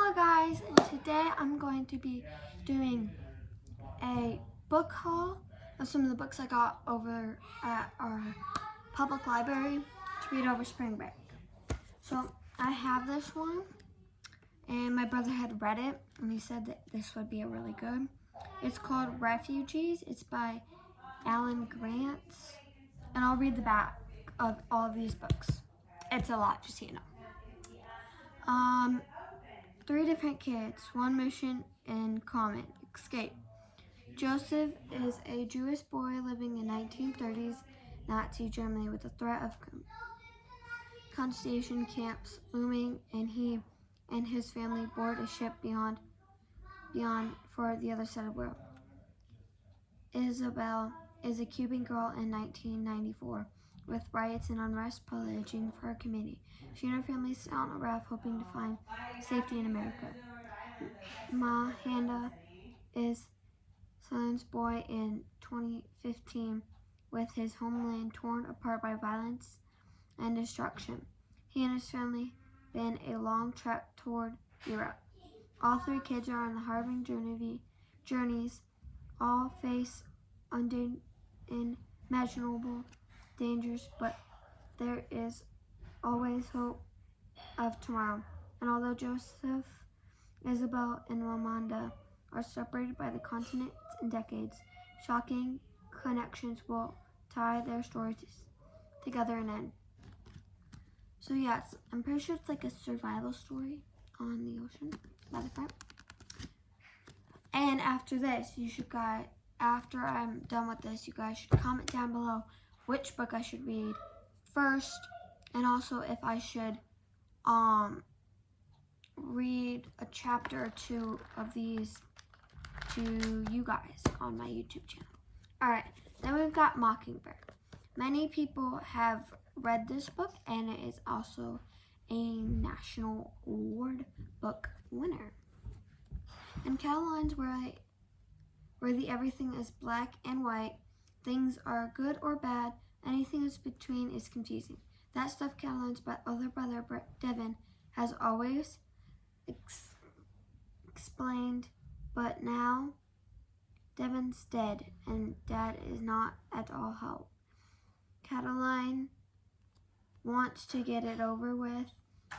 Hello guys, and today I'm going to be doing a book haul of some of the books I got over at our public library to read over spring break. So I have this one, and my brother had read it, and he said that this would be a really good. It's called Refugees. It's by Alan Grant, and I'll read the back of all of these books. It's a lot, just so you know. 3 different kids, one mission in common, escape. Joseph is a Jewish boy living in 1930s Nazi Germany with the threat of concentration camps looming, and he and his family board a ship beyond for the other side of the world. Isabel is a Cuban girl in 1994 with riots and unrest pillaging for her community. She and her family set on a raft hoping to find safety in America. Mahanda is Son's boy in 2015 with his homeland torn apart by violence and destruction. He and his family been a long trek toward Europe. All 3 kids are on the harrowing journeys, all face unimaginable dangers, but there is always hope of tomorrow. And although Joseph, Isabel, and Ramanda are separated by the continents and decades, shocking connections will tie their stories together and end. So yes, I'm pretty sure it's like a survival story on the ocean by the front. And after this, after I'm done with this, you guys should comment down below which book I should read first, and also if I should read a chapter or 2 of these to you guys on my YouTube channel. Alright, then we've got Mockingbird. Many people have read this book, and it is also a National Award book winner. In Caroline's where the everything is black and white, things are good or bad, anything that's between is confusing. That stuff Caroline's older brother Devin has always explained, but now Devin's dead and Dad is not at all help. Caroline wants to get it over with,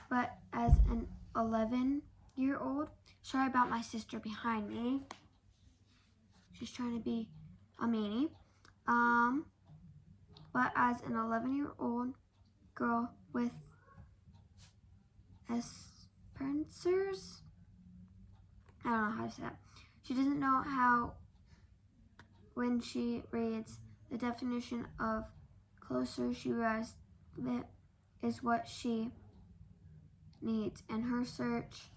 but as an 11-year-old, sorry about my sister behind me, she's trying to be a meanie, but as an 11-year-old girl with Asperger's, I don't know how to say that. She doesn't know how, when she reads the definition of closer, she realizes that is what she needs. In her search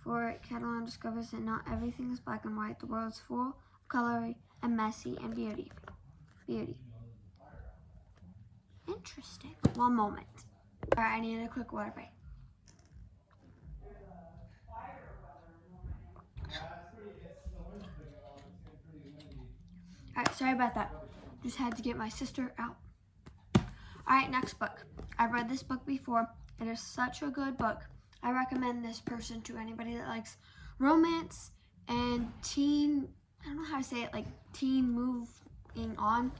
for it, Catalan discovers that not everything is black and white. The world is full of color and messy and beauty. Interesting. One moment. Alright, I need a quick water break. Alright, sorry about that. Just had to get my sister out. Alright, next book. I've read this book before. It is such a good book. I recommend this person to anybody that likes romance and teen, I don't know how to say it, like teen moving on.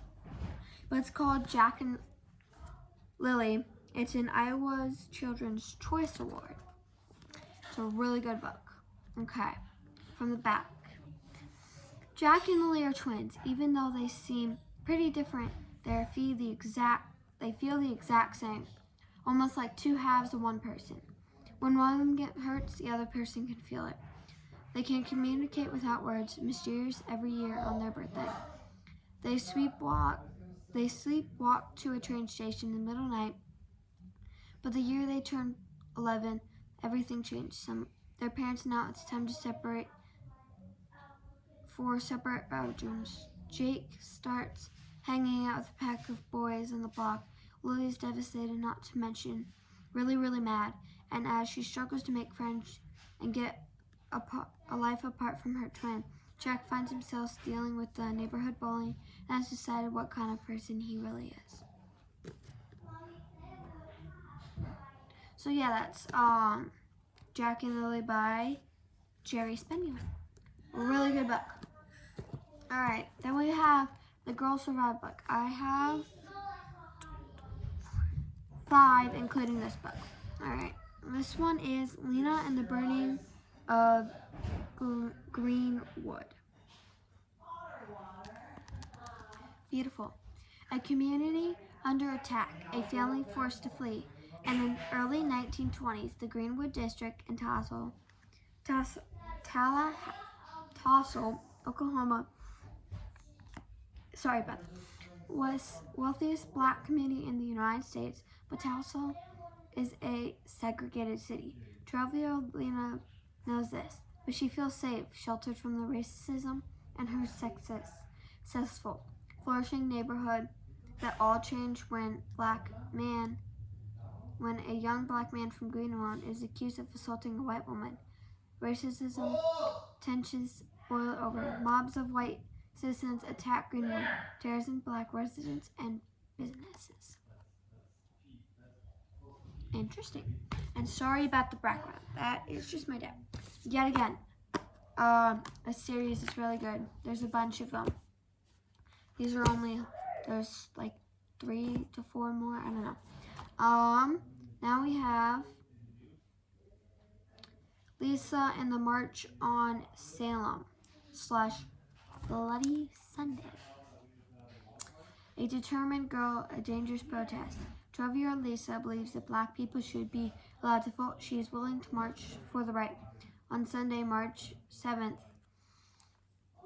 But it's called Jack and Lily. It's an Iowa's Children's Choice Award. It's a really good book. Okay, from the back. Jack and Lily are twins. Even though they seem pretty different, they feel the exact same, almost like 2 halves of one person. When one of them gets hurt, the other person can feel it. They can communicate without words, mysterious every year on their birthday. They sleepwalk to a train station in the middle of the night, but the year they turn 11, everything changed. Their parents now it's time to separate for separate bedrooms. Jake starts hanging out with a pack of boys on the block. Lily is devastated, not to mention really, really mad. And as she struggles to make friends and get a life apart from her twin, Jack finds himself dealing with the neighborhood bullying and has decided what kind of person he really is. So yeah, that's Jack and Lily by Jerry Speniel. A really good book. Alright, then we have the Girl Survive book. I have 5, including this book. Alright, this one is Lena and the Burning of Greenwood. Beautiful. A community under attack, a family forced to flee. And in the early 1920s, the Greenwood District in Tassel, Oklahoma, was wealthiest black community in the United States, but Tassel is a segregated city. 12-year-old Lena knows this, but she feels safe, sheltered from the racism in her successful, flourishing neighborhood. That all changed when a young black man from Greenwood is accused of assaulting a white woman. Racism, tensions boil over. Mobs of white citizens attack Greenwood, terrorizing black residents and businesses. Interesting. And sorry about the background. That is just my dad. Yet again, a series is really good. There's a bunch of them. There's like 3 to 4 more. I don't know. Now we have Lisa and the March on Salem / Bloody Sunday. A determined girl, a dangerous protest. 12-year-old Lisa believes that black people should be allowed to vote. She is willing to march for the right. On Sunday, March 7th,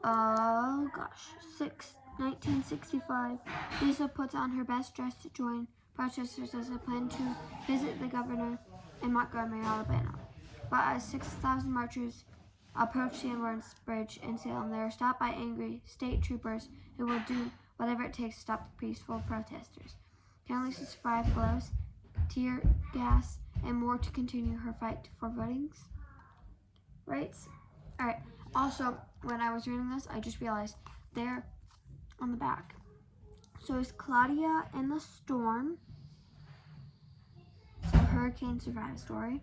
1965, Lisa puts on her best dress to join protesters as they plan to visit the governor in Montgomery, Alabama. But as 6,000 marchers approach the Empress Bridge in Salem, they are stopped by angry state troopers who will do whatever it takes to stop the peaceful protesters. Can Lisa survive blows, tear gas, and more to continue her fight for voting rights? Alright, also, when I was reading this, I just realized they're on the back. So it's Claudia and the Storm. It's a hurricane survival story.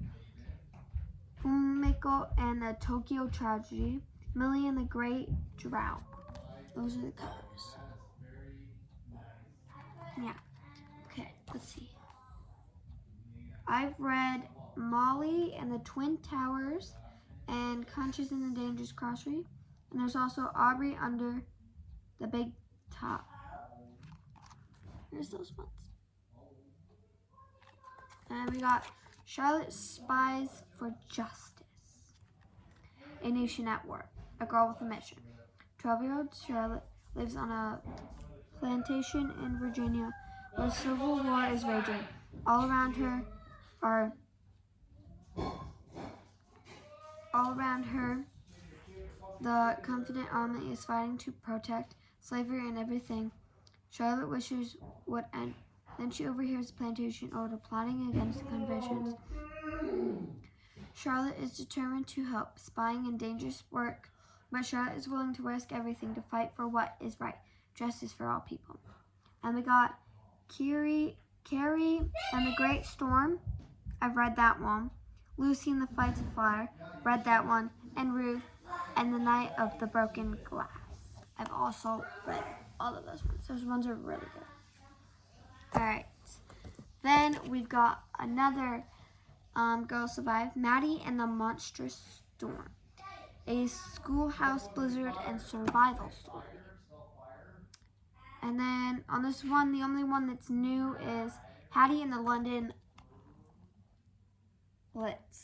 Fumiko and the Tokyo Tragedy. Millie and the Great Drought. Those are the covers. Yeah. Okay, let's see. I've read Molly and the Twin Towers and Conscious in the Dangerous Crossroad. And there's also Aubrey under the Big Top. Here's those ones. And we got Charlotte Spies for Justice. A Nation at War. A Girl with a Mission. 12-year-old Charlotte lives on a plantation in Virginia where civil war is raging. All around her, the confident army is fighting to protect slavery and everything Charlotte wishes would end. Then she overhears the plantation owner plotting against the conventions. Charlotte is determined to help, spying and dangerous work, but Charlotte is willing to risk everything to fight for what is right, justice for all people. And we got Carrie and the Great Storm. I've read that one. Lucy and the Flights of Fire. Read that one. And Ruth and the Night of the Broken Glass. I've also read all of those ones. Those ones are really good. Alright. Then we've got another Girl Survive. Maddie and the Monstrous Storm. A schoolhouse blizzard and survival story. And then on this one, the only one that's new is Hattie and the London Blitz.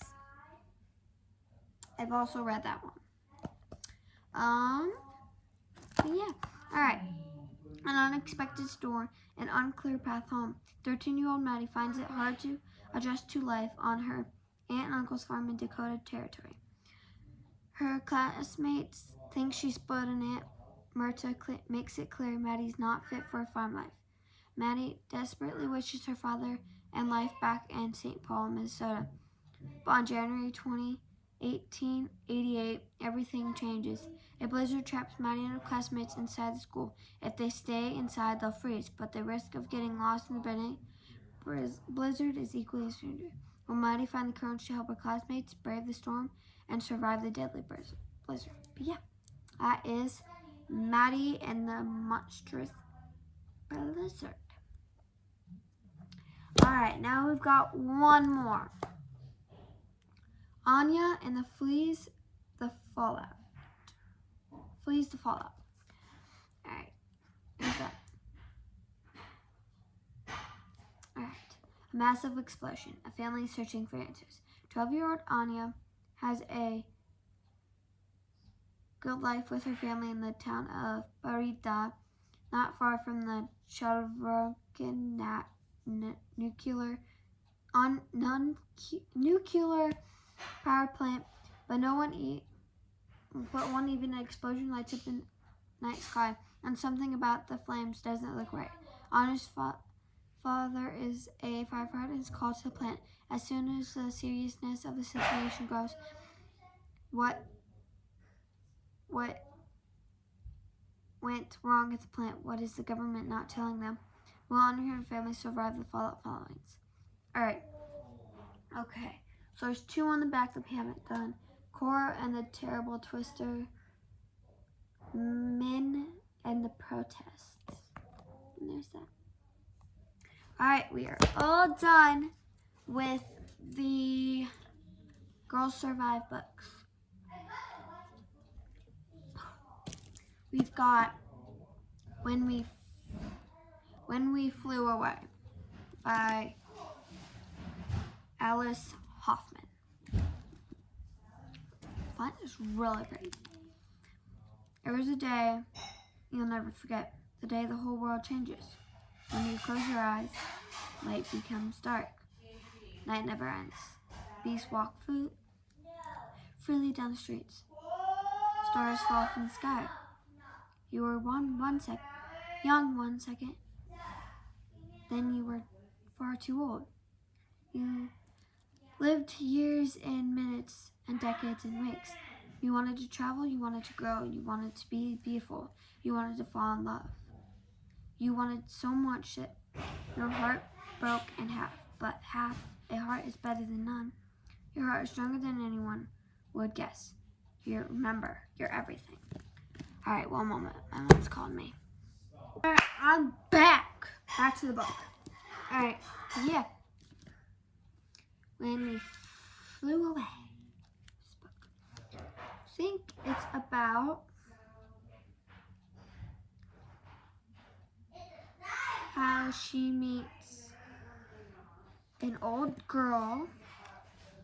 I've also read that one. Yeah. Alright. An unexpected storm, an unclear path home. 13-year-old Maddie finds it hard to adjust to life on her aunt and uncle's farm in Dakota Territory. Her classmates think she's spoiled, and Aunt Myrta makes it clear Maddie's not fit for a farm life. Maddie desperately wishes her father and life back in St. Paul, Minnesota. But on January 20, 1888, everything changes. A blizzard traps Maddie and her classmates inside the school. If they stay inside, they'll freeze, but the risk of getting lost in the blizzard is equally as dangerous. will Maddie find the courage to help her classmates brave the storm and survive the deadly blizzard? But yeah, that is Maddie and the Monstrous Blizzard. Alright, now we've got one more. Anya and the Fleas the Fallout. Fleas the Fallout. Alright, here's that. Alright, a massive explosion. A family is searching for answers. 12-year-old Anya has a good life with her family in the town of Barita, not far from the Chalvorkin nuclear power plant, but one even explosion lights up the night sky, and something about the flames doesn't look right. Anna's father is a firefighter and is called to the plant. As soon as the seriousness of the situation grows, what went wrong at the plant? What is the government not telling them? Will Anna and her family survive the fallout followings? Alright. Okay. So there's two on the back that we haven't done. Cora and the Terrible Twister. Min and the Protests. And there's that. Alright, we are all done with the Girls Survive books. We've got When We Flew Away by Alice Hoffman. Font is really pretty. There was a day you'll never forget, the day the whole world changes. When you close your eyes, light becomes dark. Night never ends. Bees walk freely down the streets. Stars fall from the sky. You were young one second. Then you were far too old. You lived years in minutes and decades in weeks. You wanted to travel, you wanted to grow, you wanted to be beautiful, you wanted to fall in love. You wanted so much that your heart broke in half, but a heart is better than none. Your heart is stronger than anyone would guess. Remember, you're everything. Alright, one moment. My mom's calling me. Alright, I'm back. Back to the book. Alright, yeah. When We Flew Away. I think it's about how she meets an old girl,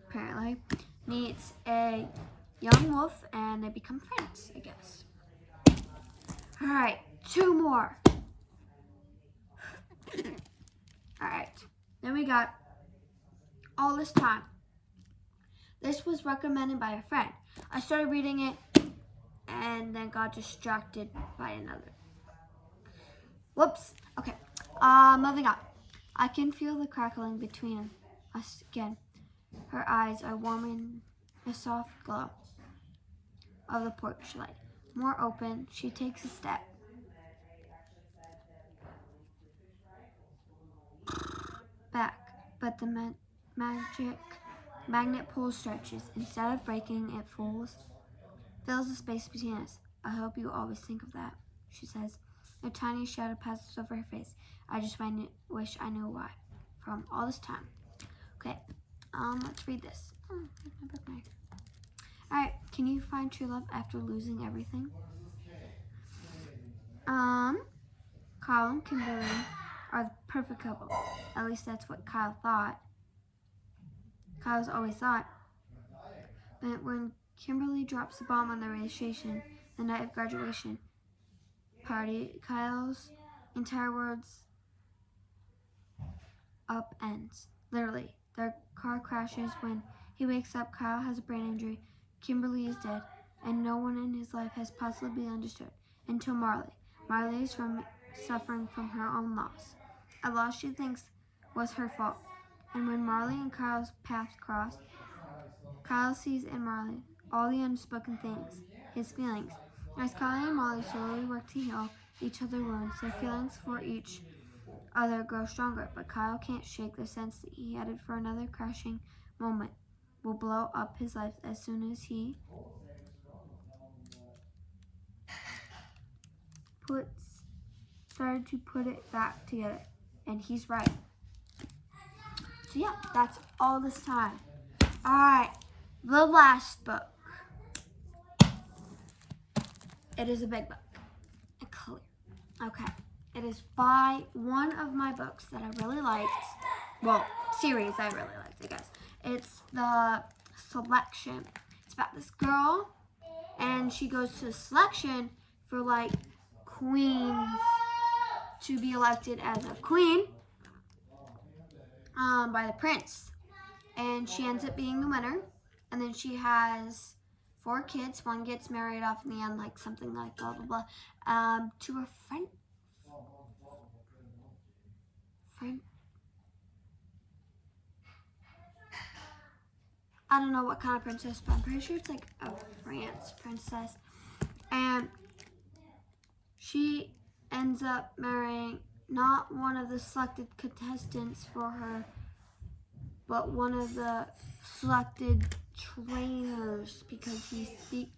apparently, meets a young wolf, and they become friends, I guess. Alright, two more. Alright, then we got All This Time. This was recommended by a friend. I started reading it and then got distracted by another. Whoops. Okay, moving on. I can feel the crackling between us again. Her eyes are warm in the soft glow of the porch light. More open, she takes a step. Back, but the magic magnet pole stretches. Instead of breaking, it fills the space between us. I hope you always think of that, she says. A tiny shadow passes over her face. I just wish I knew why. From All This Time. Okay, let's read this. My bookmark. Alright, can you find true love after losing everything? Kyle and Kimberly are the perfect couple. At least that's what Kyle thought. Kyle's always thought. But when Kimberly drops the bomb on the night of graduation party, Kyle's entire world's upends. Literally, their car crashes. When he wakes up, Kyle has a brain injury. Kimberly is dead, and no one in his life has possibly understood until Marley. Marley is suffering from her own loss, a loss she thinks was her fault. And when Marley and Kyle's paths cross, Kyle sees in Marley all the unspoken things, his feelings. As Kyle and Marley slowly work to heal each other's wounds, their feelings for each other grow stronger. But Kyle can't shake the sense that he headed for another crashing moment. Will blow up his life as soon as he started to put it back together. And he's right. So yeah, that's all this time. Alright, the last book. It is a big book. A clear. Okay. It is by one of my books that I really liked. Well, series I really liked, I guess. It's The Selection. It's about this girl, and she goes to selection for like queens to be elected as a queen by the prince. And she ends up being the winner. And then she has 4 kids. One gets married off in the end, like something like blah, blah, blah, to a friend. I don't know what kind of princess, but I'm pretty sure it's like a France princess. And she ends up marrying not one of the selected contestants for her, but one of the selected trainers, because he speaks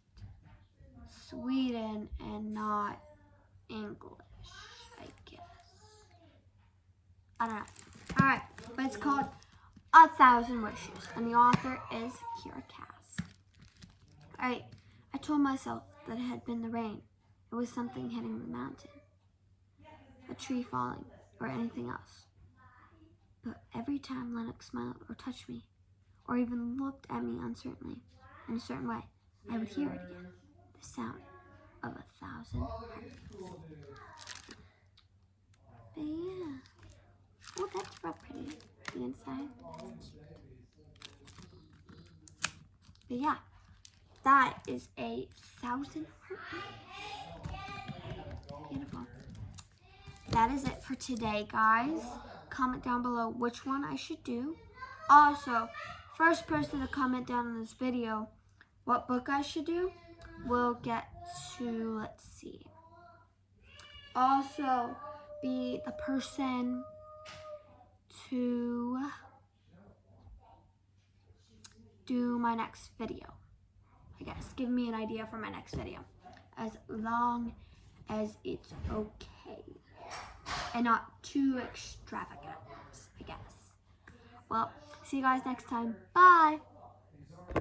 Sweden and not English, I guess. I don't know. Alright, but it's called 1,000 Wishes, and the author is Kiera Cass. Alright, I told myself that it had been the rain. It was something hitting the mountain, a tree falling, or anything else. But every time Lennox smiled or touched me, or even looked at me uncertainly, in a certain way, I would hear it again, the sound of 1,000 heartbeats. But yeah. Oh, that's real pretty, the inside. That's cute. But yeah, that is 1,000 heartbeats. Beautiful. That is it for today, guys. Comment down below which one I should do. Also, first person to comment down on this video what book I should do, we'll get to, let's see. Also, be the person to do my next video. I guess, give me an idea for my next video. As long as it's okay. And not too extravagant, I guess. Well, see you guys next time. Bye!